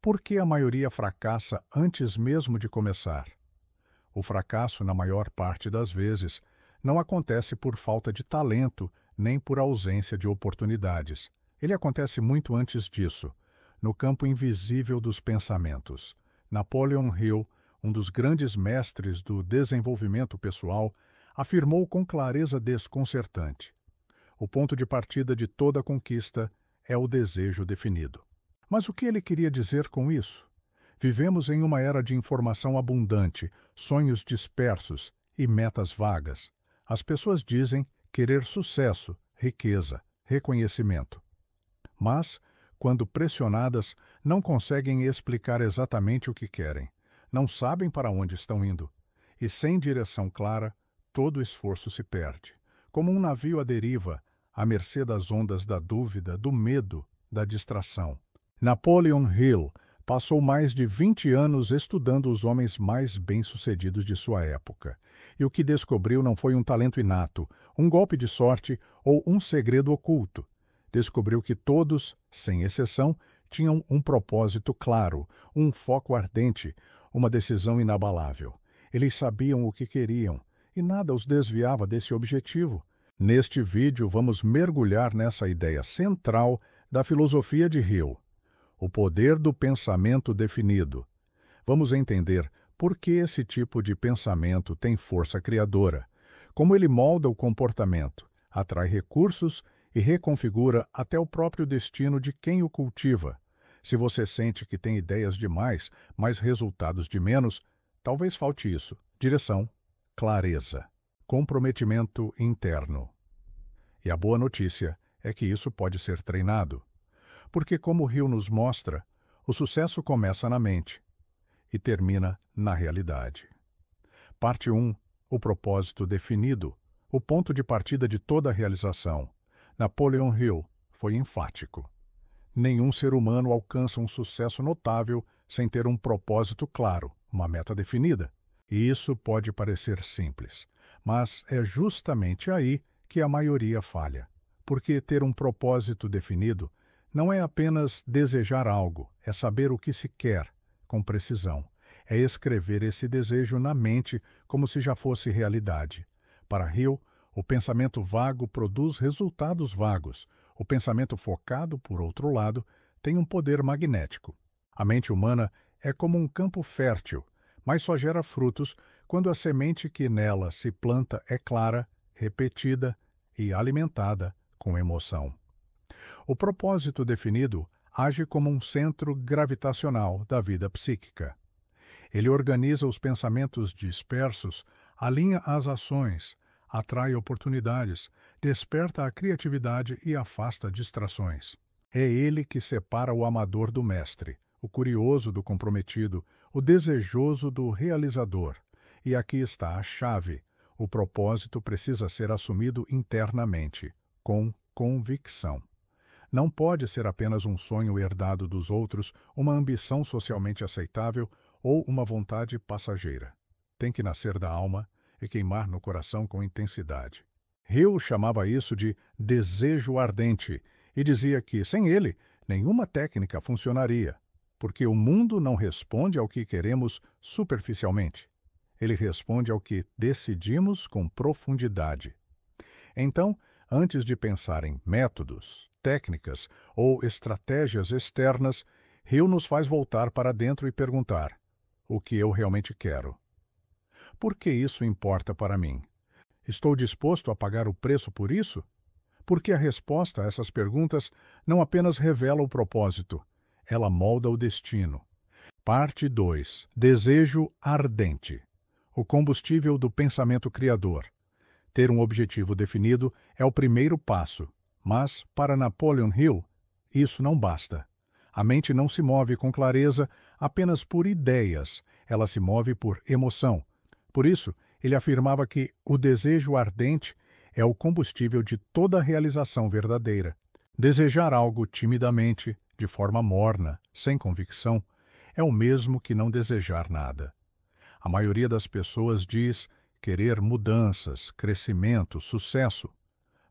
Por que a maioria fracassa antes mesmo de começar? O fracasso, na maior parte das vezes, não acontece por falta de talento nem por ausência de oportunidades. Ele acontece muito antes disso, no campo invisível dos pensamentos. Napoleon Hill, um dos grandes mestres do desenvolvimento pessoal, afirmou com clareza desconcertante: o ponto de partida de toda conquista é o desejo definido. Mas o que ele queria dizer com isso? Vivemos em uma era de informação abundante, sonhos dispersos e metas vagas. As pessoas dizem querer sucesso, riqueza, reconhecimento. Mas, quando pressionadas, não conseguem explicar exatamente o que querem. Não sabem para onde estão indo. E sem direção clara, todo esforço se perde. Como um navio à deriva, à mercê das ondas da dúvida, do medo, da distração. Napoleon Hill passou mais de 20 anos estudando os homens mais bem-sucedidos de sua época. E o que descobriu não foi um talento inato, um golpe de sorte ou um segredo oculto. Descobriu que todos, sem exceção, tinham um propósito claro, um foco ardente, uma decisão inabalável. Eles sabiam o que queriam, e nada os desviava desse objetivo. Neste vídeo, vamos mergulhar nessa ideia central da filosofia de Hill: o poder do pensamento definido. Vamos entender por que esse tipo de pensamento tem força criadora, como ele molda o comportamento, atrai recursos e reconfigura até o próprio destino de quem o cultiva. Se você sente que tem ideias demais, mas resultados de menos, talvez falte isso: direção, clareza, comprometimento interno. E a boa notícia é que isso pode ser treinado. Porque, como Hill nos mostra, o sucesso começa na mente e termina na realidade. Parte 1. O propósito definido, o ponto de partida de toda a realização. Napoleon Hill foi enfático: nenhum ser humano alcança um sucesso notável sem ter um propósito claro, uma meta definida. E isso pode parecer simples, mas é justamente aí que a maioria falha. Porque ter um propósito definido não é apenas desejar algo, é saber o que se quer, com precisão. É escrever esse desejo na mente como se já fosse realidade. Para Hill, o pensamento vago produz resultados vagos. O pensamento focado, por outro lado, tem um poder magnético. A mente humana é como um campo fértil, mas só gera frutos quando a semente que nela se planta é clara, repetida e alimentada com emoção. O propósito definido age como um centro gravitacional da vida psíquica. Ele organiza os pensamentos dispersos, alinha as ações, atrai oportunidades, desperta a criatividade e afasta distrações. É ele que separa o amador do mestre, o curioso do comprometido, o desejoso do realizador. E aqui está a chave: o propósito precisa ser assumido internamente, com convicção. Não pode ser apenas um sonho herdado dos outros, uma ambição socialmente aceitável ou uma vontade passageira. Tem que nascer da alma e queimar no coração com intensidade. Hill chamava isso de desejo ardente e dizia que, sem ele, nenhuma técnica funcionaria, porque o mundo não responde ao que queremos superficialmente. Ele responde ao que decidimos com profundidade. Então, antes de pensar em métodos, técnicas ou estratégias externas, Hill nos faz voltar para dentro e perguntar: o que eu realmente quero? Por que isso importa para mim? Estou disposto a pagar o preço por isso? Porque a resposta a essas perguntas não apenas revela o propósito, ela molda o destino. Parte 2. Desejo ardente. O combustível do pensamento criador. Ter um objetivo definido é o primeiro passo, mas, para Napoleon Hill, isso não basta. A mente não se move com clareza apenas por ideias, ela se move por emoção. Por isso, ele afirmava que o desejo ardente é o combustível de toda realização verdadeira. Desejar algo timidamente, de forma morna, sem convicção, é o mesmo que não desejar nada. A maioria das pessoas diz querer mudanças, crescimento, sucesso,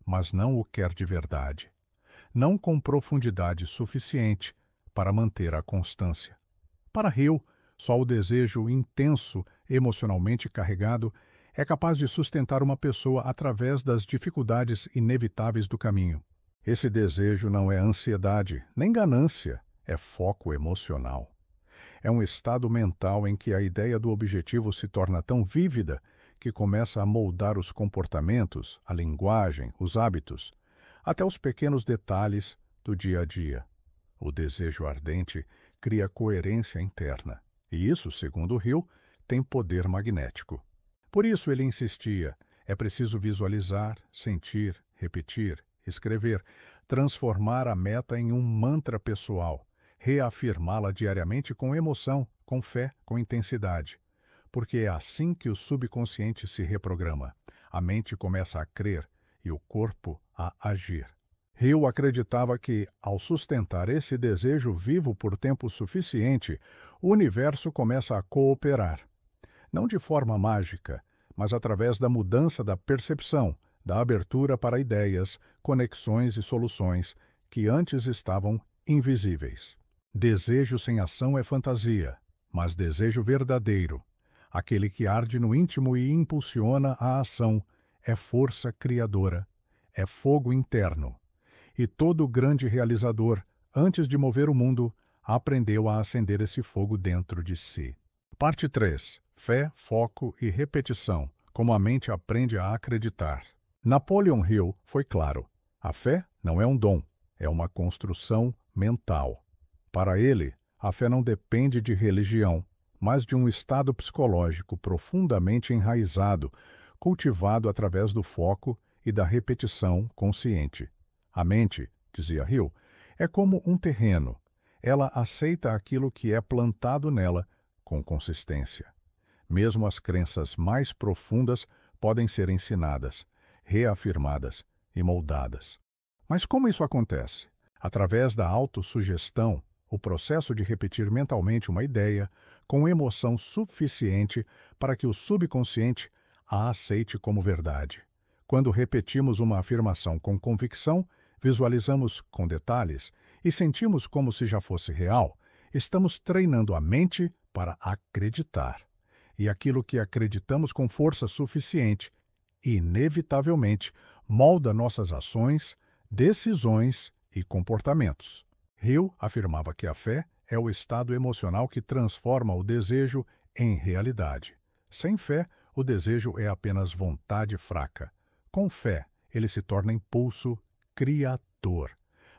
mas não o quer de verdade. Não com profundidade suficiente para manter a constância. Para Hill, só o desejo intenso, emocionalmente carregado, é capaz de sustentar uma pessoa através das dificuldades inevitáveis do caminho. Esse desejo não é ansiedade, nem ganância, é foco emocional. É um estado mental em que a ideia do objetivo se torna tão vívida que começa a moldar os comportamentos, a linguagem, os hábitos, até os pequenos detalhes do dia a dia. O desejo ardente cria coerência interna, e isso, segundo Hill, tem poder magnético. Por isso ele insistia, é preciso visualizar, sentir, repetir, escrever, transformar a meta em um mantra pessoal, reafirmá-la diariamente com emoção, com fé, com intensidade. Porque é assim que o subconsciente se reprograma. A mente começa a crer e o corpo a agir. Hill acreditava que, ao sustentar esse desejo vivo por tempo suficiente, o universo começa a cooperar. Não de forma mágica, mas através da mudança da percepção, da abertura para ideias, conexões e soluções que antes estavam invisíveis. Desejo sem ação é fantasia, mas desejo verdadeiro, aquele que arde no íntimo e impulsiona a ação, é força criadora, é fogo interno. E todo grande realizador, antes de mover o mundo, aprendeu a acender esse fogo dentro de si. Parte 3. Fé, foco e repetição, como a mente aprende a acreditar. Napoleon Hill foi claro. A fé não é um dom, é uma construção mental. Para ele, a fé não depende de religião, mas de um estado psicológico profundamente enraizado, cultivado através do foco e da repetição consciente. A mente, dizia Hill, é como um terreno. Ela aceita aquilo que é plantado nela com consistência. Mesmo as crenças mais profundas podem ser ensinadas, reafirmadas e moldadas. Mas como isso acontece? Através da autossugestão, o processo de repetir mentalmente uma ideia com emoção suficiente para que o subconsciente a aceite como verdade. Quando repetimos uma afirmação com convicção, visualizamos com detalhes e sentimos como se já fosse real, estamos treinando a mente para acreditar. E aquilo que acreditamos com força suficiente, inevitavelmente, molda nossas ações, decisões e comportamentos. Hill afirmava que a fé é o estado emocional que transforma o desejo em realidade. Sem fé, o desejo é apenas vontade fraca. Com fé, ele se torna impulso criador.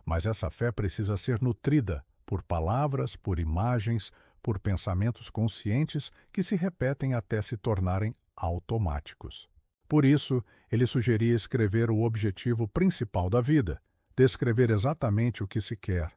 Mas essa fé precisa ser nutrida por palavras, por imagens, por pensamentos conscientes que se repetem até se tornarem automáticos. Por isso, ele sugeria escrever o objetivo principal da vida, descrever exatamente o que se quer,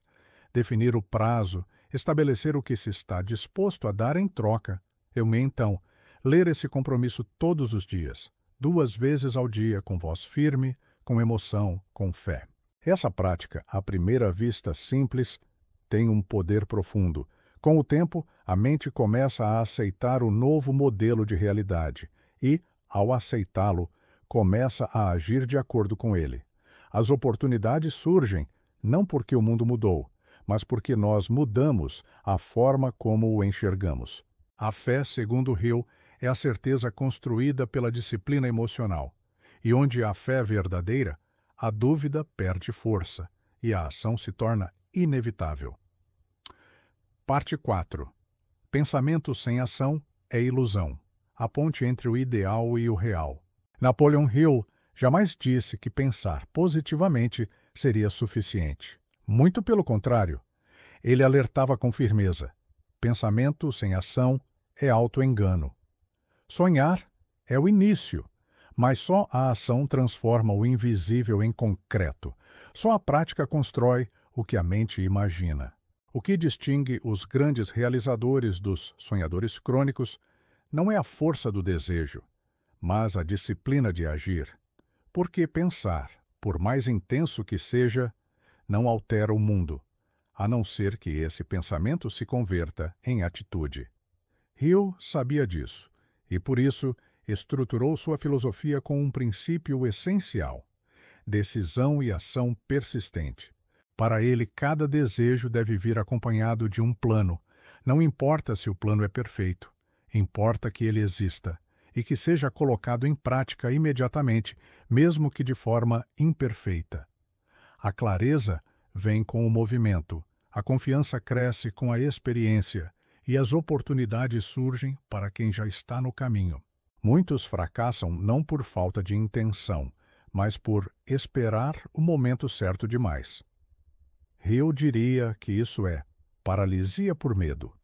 definir o prazo, estabelecer o que se está disposto a dar em troca. Então, ler esse compromisso todos os dias, 2 vezes ao dia, com voz firme, com emoção, com fé. Essa prática, à primeira vista simples, tem um poder profundo. Com o tempo, a mente começa a aceitar o novo modelo de realidade e, ao aceitá-lo, começa a agir de acordo com ele. As oportunidades surgem, não porque o mundo mudou, mas porque nós mudamos a forma como o enxergamos. A fé, segundo Hill, é a certeza construída pela disciplina emocional. E onde há fé verdadeira, a dúvida perde força e a ação se torna inevitável. Parte 4. Pensamento sem ação é ilusão. A ponte entre o ideal e o real. Napoleon Hill jamais disse que pensar positivamente seria suficiente. Muito pelo contrário. Ele alertava com firmeza. Pensamento sem ação é auto-engano. Sonhar é o início, mas só a ação transforma o invisível em concreto. Só a prática constrói o que a mente imagina. O que distingue os grandes realizadores dos sonhadores crônicos não é a força do desejo, mas a disciplina de agir. Porque pensar, por mais intenso que seja, não altera o mundo, a não ser que esse pensamento se converta em atitude. Hill sabia disso, e por isso estruturou sua filosofia com um princípio essencial: decisão e ação persistente. Para ele, cada desejo deve vir acompanhado de um plano. Não importa se o plano é perfeito, importa que ele exista e que seja colocado em prática imediatamente, mesmo que de forma imperfeita. A clareza vem com o movimento, a confiança cresce com a experiência e as oportunidades surgem para quem já está no caminho. Muitos fracassam não por falta de intenção, mas por esperar o momento certo demais. Hill diria que isso é paralisia por medo,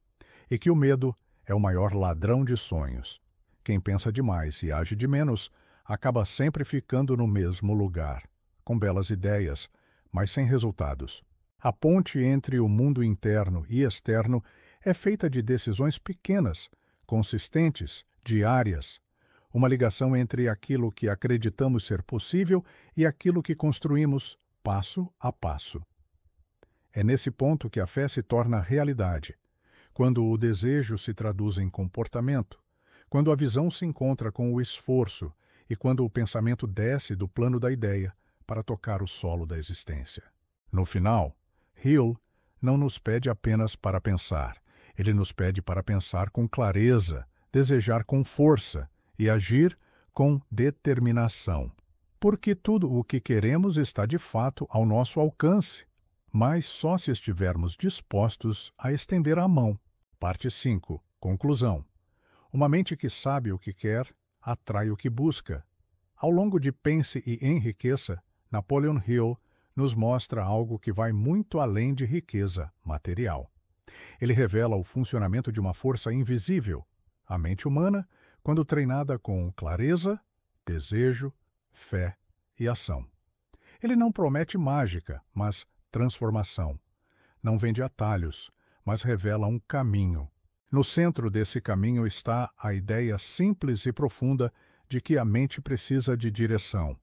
e que o medo é o maior ladrão de sonhos. Quem pensa demais e age de menos acaba sempre ficando no mesmo lugar, com belas ideias, mas sem resultados. A ponte entre o mundo interno e externo é feita de decisões pequenas, consistentes, diárias. Uma ligação entre aquilo que acreditamos ser possível e aquilo que construímos passo a passo. É nesse ponto que a fé se torna realidade, quando o desejo se traduz em comportamento, quando a visão se encontra com o esforço e quando o pensamento desce do plano da ideia para tocar o solo da existência. No final, Hill não nos pede apenas para pensar, ele nos pede para pensar com clareza, desejar com força e agir com determinação. Porque tudo o que queremos está de fato ao nosso alcance, mas só se estivermos dispostos a estender a mão. Parte 5. Conclusão. Uma mente que sabe o que quer, atrai o que busca. Ao longo de Pense e Enriqueça, Napoleon Hill nos mostra algo que vai muito além de riqueza material. Ele revela o funcionamento de uma força invisível, a mente humana, quando treinada com clareza, desejo, fé e ação. Ele não promete mágica, mas transformação. Não vende atalhos, mas revela um caminho. No centro desse caminho está a ideia simples e profunda de que a mente precisa de direção,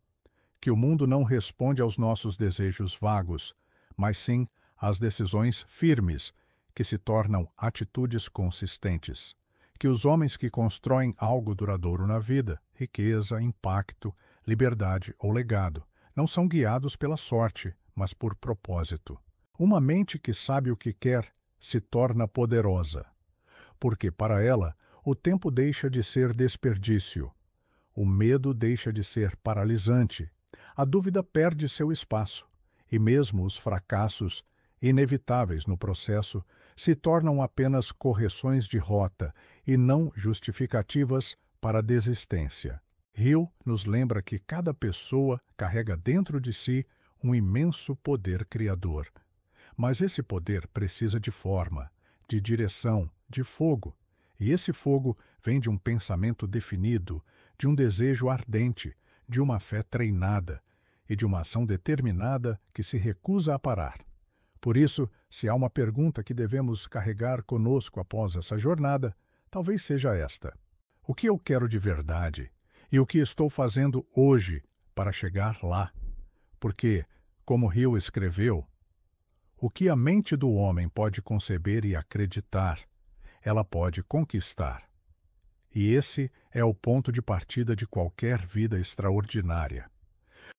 que o mundo não responde aos nossos desejos vagos, mas sim às decisões firmes, que se tornam atitudes consistentes, que os homens que constroem algo duradouro na vida, riqueza, impacto, liberdade ou legado, não são guiados pela sorte, mas por propósito. Uma mente que sabe o que quer se torna poderosa, porque para ela o tempo deixa de ser desperdício, o medo deixa de ser paralisante, a dúvida perde seu espaço, e mesmo os fracassos, inevitáveis no processo, se tornam apenas correções de rota e não justificativas para a desistência. Hill nos lembra que cada pessoa carrega dentro de si um imenso poder criador. Mas esse poder precisa de forma, de direção, de fogo. E esse fogo vem de um pensamento definido, de um desejo ardente, de uma fé treinada e de uma ação determinada que se recusa a parar. Por isso, se há uma pergunta que devemos carregar conosco após essa jornada, talvez seja esta: o que eu quero de verdade e o que estou fazendo hoje para chegar lá? Porque, como Hill escreveu, o que a mente do homem pode conceber e acreditar, ela pode conquistar. E esse é o ponto de partida de qualquer vida extraordinária.